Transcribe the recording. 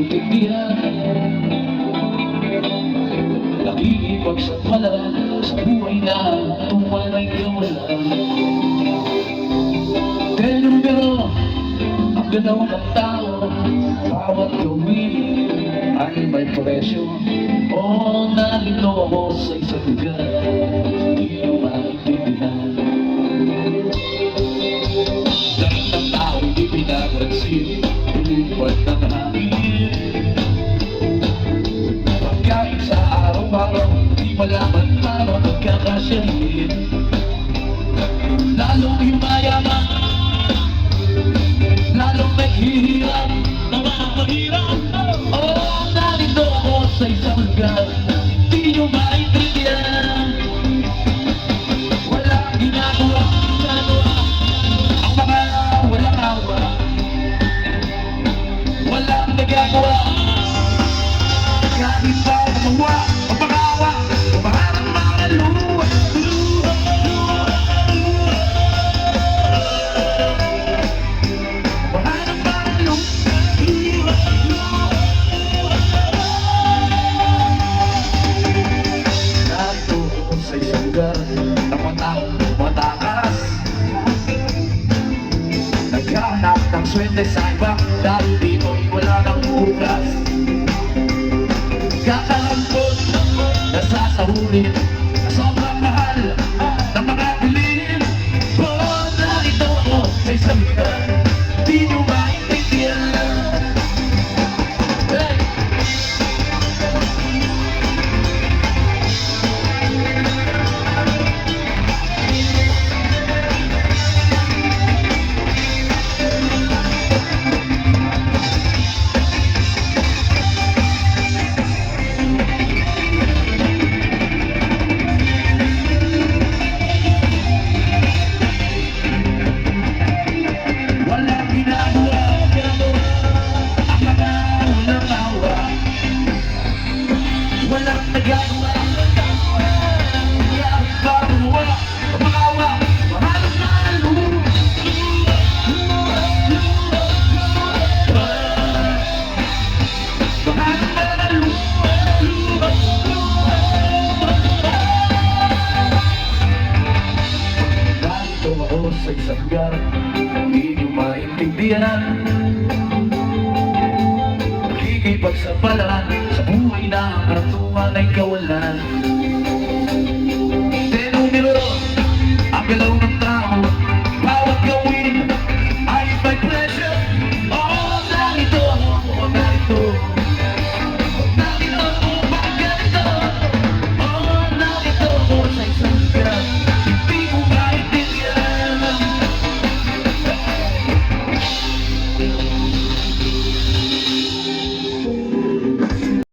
maintindihan. Nakikipagsapala sa buhay na tumanay kawalan. Pero ang galaw ng tao, bawat gawin ay may presyo. O nalito ako sa isang lugar, di mo maintindihan. Lahat ng tao di pinapansin, ilipat ng hangin. Pagkain sa araw-araw, di malaman paano magkakasyahin. Lalong yung mayaman, lalong naghihirap na mga mahirap. Oh, narito ako sa isang lugar, di nyo maintindihan. Walang ginagawa ang mga walang awa. Walang nagagawa kahit pa gumawa o pag-awa o parang mga luwa. Sa isang lugar ng mga taong matakas, naghahanap ng swerte sa iba dahil dito'y wala ng bukas. Kakalampot na sasahurin na sobrang mahal ng mga bilhin. Oh, narito ako sa isang lugar, di nyo maintindihan. Walang nagagawa kahit pa gumawa o pag-awa. Mahalang na luwa. Mahalang na luwa. Narito ako sa isang lugar, hindi nyo maintindihan. Nakikipagsapalaran sa buhay na ang tunay kawalan.